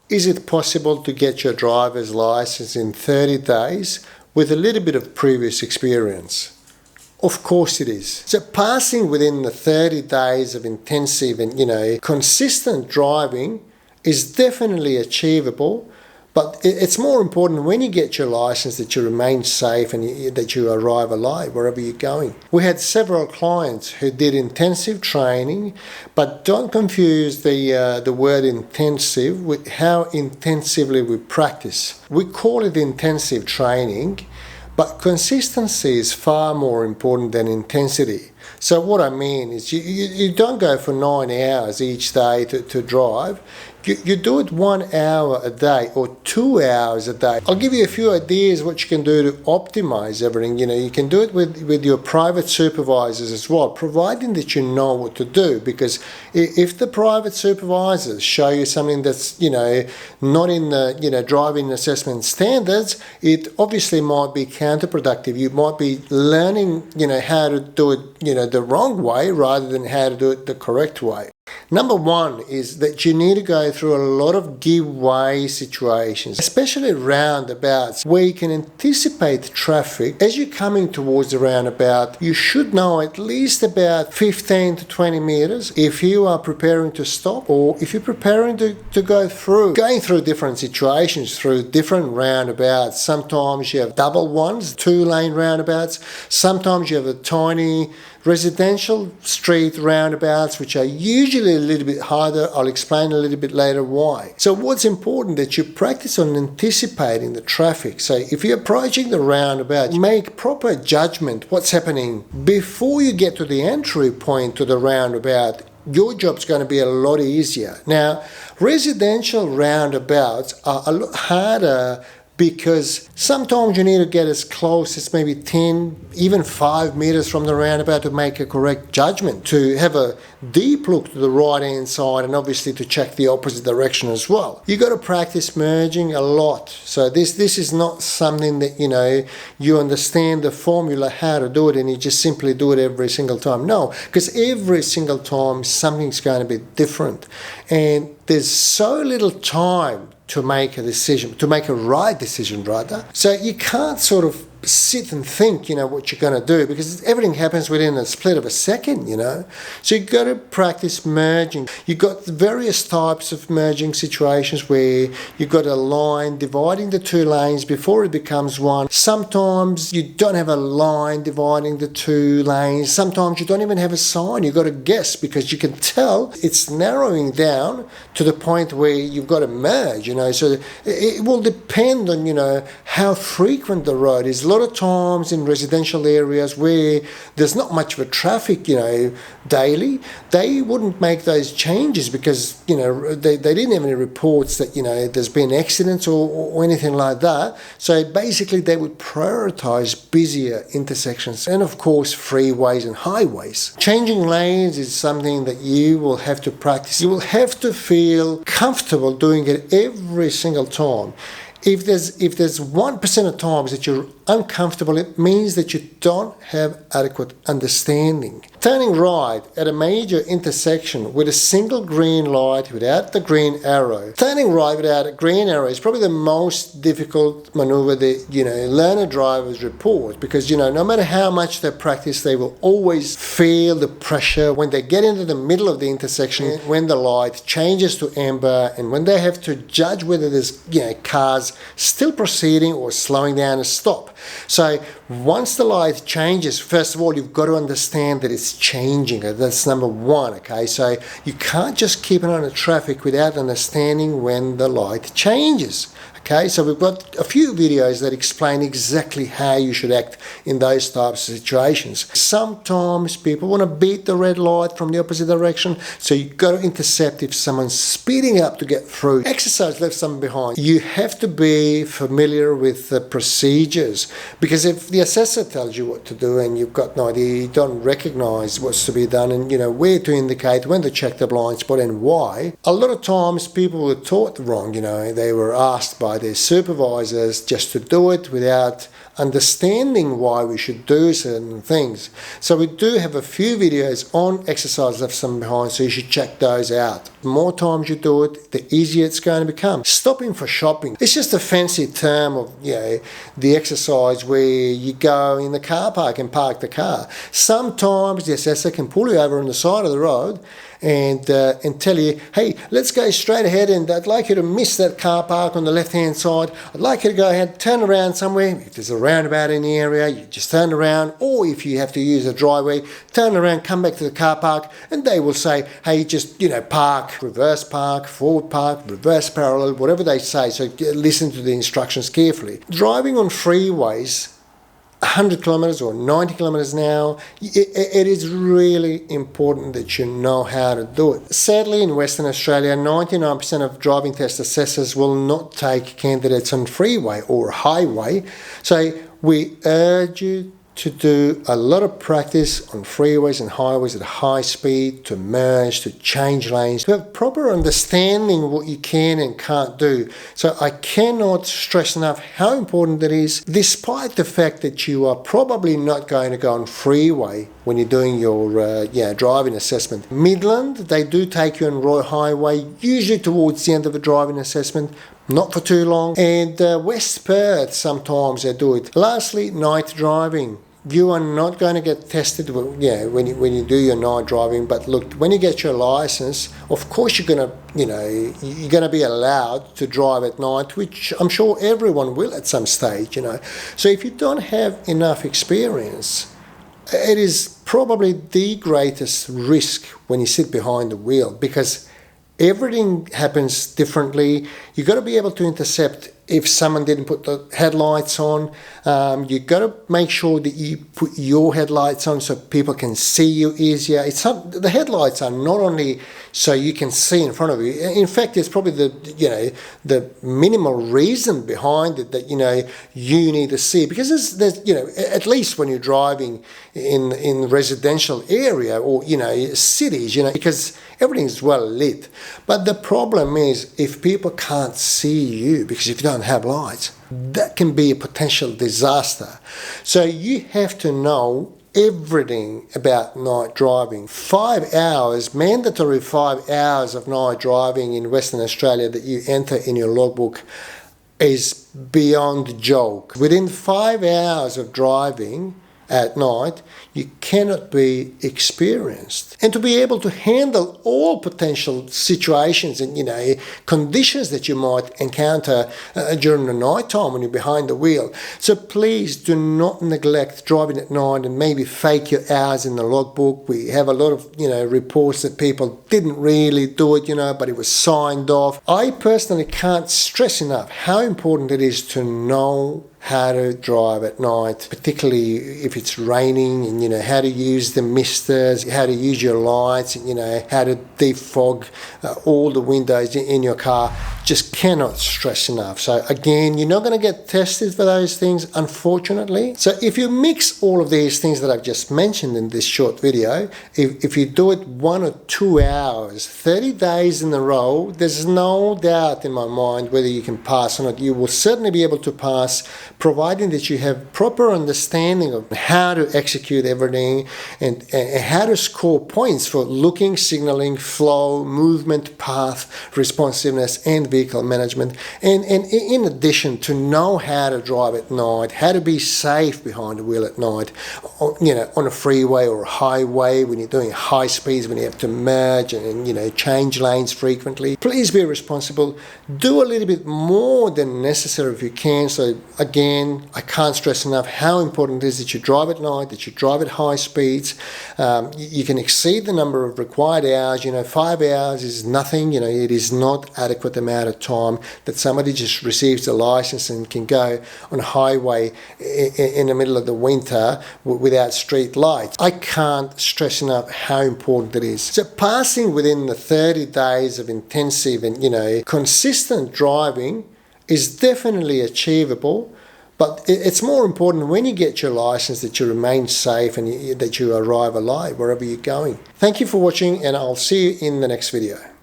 Is it possible to get your driver's license in 30 days with a little bit of previous experience? Of course it is. So passing within the 30 days of intensive and, consistent driving is definitely achievable, but it's more important when you get your license that you remain safe and that you arrive alive wherever you're going. We had several clients who did intensive training, but don't confuse the word intensive with how intensively we practice. We call it intensive training, but consistency is far more important than intensity. So what I mean is you don't go for 9 hours each day to drive. You do it 1 hour a day or 2 hours a day. I'll give you a few ideas what you can do to optimize everything. You can do it with your private supervisors as well, providing that you know what to do. Because if the private supervisors show you something that's, not in the, driving assessment standards, it obviously might be counterproductive. You might be learning, how to do it, the wrong way rather than how to do it the correct way. Number one is that you need to go through a lot of give-way situations, especially roundabouts, where you can anticipate traffic. As you're coming towards the roundabout, you should know at least about 15 to 20 meters if you are preparing to stop or if you're preparing to go through. Going through different situations, through different roundabouts. Sometimes you have double ones, 2-lane roundabouts. Sometimes you have a tiny residential street roundabouts, which are usually a little bit harder. I'll explain a little bit later why. So what's important that you practice on anticipating the traffic. So if you're approaching the roundabout, make proper judgment what's happening before you get to the entry point to the roundabout. Your job's going to be a lot easier. Now, residential roundabouts are a lot harder because sometimes you need to get as close as maybe 10, even 5 meters from the roundabout to make a correct judgment, to have a deep look to the right-hand side and obviously to check the opposite direction as well. You've got to practice merging a lot. So this is not something that, you understand the formula how to do it and you just simply do it every single time. No, because every single time something's going to be different. And there's so little time to make a decision, to make a right decision rather. So you can't sort of sit and think, what you're going to do because everything happens within a split of a second, So you've got to practice merging. You've got various types of merging situations where you've got a line dividing the 2 lanes before it becomes one. Sometimes you don't have a line dividing the 2 lanes. Sometimes you don't even have a sign. You've got to guess because you can tell it's narrowing down to the point where you've got to merge, So it will depend on, how frequent the road is. A lot of times in residential areas where there's not much of a traffic, daily, they wouldn't make those changes because, they didn't have any reports that, there's been accidents or anything like that. So basically they would prioritize busier intersections and of course freeways and highways. Changing lanes is something that you will have to practice. You will have to feel comfortable doing it every single time. If there's 1% of times that you're uncomfortable, it means that you don't have adequate understanding. Turning right at a major intersection with a single green light without the green arrow. Turning right without a green arrow is probably the most difficult maneuver that, learner drivers report because, no matter how much they practice, they will always feel the pressure when they get into the middle of the intersection, when the light changes to amber and when they have to judge whether there's, cars still proceeding or slowing down to stop. So once the light changes, first of all, you've got to understand that it's changing. That's number one, okay? So you can't just keep an eye on the traffic without understanding when the light changes. Okay, so we've got a few videos that explain exactly how you should act in those types of situations. Sometimes people want to beat the red light from the opposite direction, so you've got to intercept if someone's speeding up to get through. Exercise left someone behind. You have to be familiar with the procedures. rules. Because if the assessor tells you what to do and you've got no idea, you don't recognise what's to be done and where to indicate, when to check the blind spot and why, a lot of times people were taught wrong. They were asked by their supervisors just to do it without understanding why we should do certain things. So we do have a few videos on exercise left some behind, so you should check those out. The more times you do it, the easier it's going to become. Stopping for shopping, it's just a fancy term of the exercise where you go in the car park and park the car. Sometimes the assessor can pull you over on the side of the road and tell you, hey, let's go straight ahead, and I'd like you to miss that car park on the left-hand side. I'd like you to go ahead, turn around somewhere. If there's a roundabout in the area, you just turn around, or if you have to use a driveway, turn around, come back to the car park, and they will say, hey, just, park, reverse park, forward park, reverse parallel, whatever they say. So listen to the instructions carefully. Driving on freeways, 100 kilometres or 90 kilometres an hour, it is really important that you know how to do it. Sadly, in Western Australia, 99% of driving test assessors will not take candidates on freeway or highway. So we urge you to do a lot of practice on freeways and highways at high speed, to merge, to change lanes, to have proper understanding what you can and can't do. So I cannot stress enough how important it is, despite the fact that you are probably not going to go on freeway when you're doing your driving assessment. Midland, they do take you on Roy Highway, usually towards the end of a driving assessment, not for too long. And West Perth, sometimes they do it. Lastly, night driving. You are not going to get tested when you do your night driving, but look, when you get your license, of course you're going to be allowed to drive at night, which I'm sure everyone will at some stage. So if you don't have enough experience, it is probably the greatest risk when you sit behind the wheel, because everything happens differently. You've got to be able to intercept if someone didn't put the headlights on. You've got to make sure that you put your headlights on so people can see you easier. The headlights are not only so you can see in front of you. In fact, it's probably the minimal reason behind it that you need to see, because there's at least when you're driving in residential area or cities, because everything's well lit. But the problem is if people can't see you because if you don't have lights, that can be a potential disaster. So you have to know everything about night driving. 5 hours, mandatory 5 hours of night driving in Western Australia that you enter in your logbook is beyond joke. Within 5 hours of driving at night, you cannot be experienced. And to be able to handle all potential situations and conditions that you might encounter during the night time when you're behind the wheel. So please do not neglect driving at night and maybe fake your hours in the logbook. We have a lot of reports that people didn't really do it, but it was signed off. I personally can't stress enough how important it is to know how to drive at night, particularly if it's raining, and how to use the misters, how to use your lights, and how to defog all the windows in your car. Just cannot stress enough. So again, you're not going to get tested for those things, unfortunately. So if you mix all of these things that I've just mentioned in this short video, if you do it 1 or 2 hours, 30 days in a row, there's no doubt in my mind whether you can pass or not. You will certainly be able to pass, providing that you have proper understanding of how to execute everything and how to score points for looking, signaling, flow, movement, path, responsiveness, and vehicle management. And in addition, to know how to drive at night, how to be safe behind the wheel at night, on a freeway or a highway, when you're doing high speeds, when you have to merge and change lanes frequently. Please be responsible. Do a little bit more than necessary if you can. So again, I can't stress enough how important it is that you drive at night, that you drive at high speeds. You can exceed the number of required hours. 5 hours is nothing. It is not adequate amount of time that somebody just receives a license and can go on a highway in the middle of the winter without street lights. I can't stress enough how important it is. So passing within the 30 days of intensive and consistent driving is definitely achievable, But it's more important when you get your license that you remain safe and that you arrive alive wherever you're going. Thank you for watching, and I'll see you in the next video.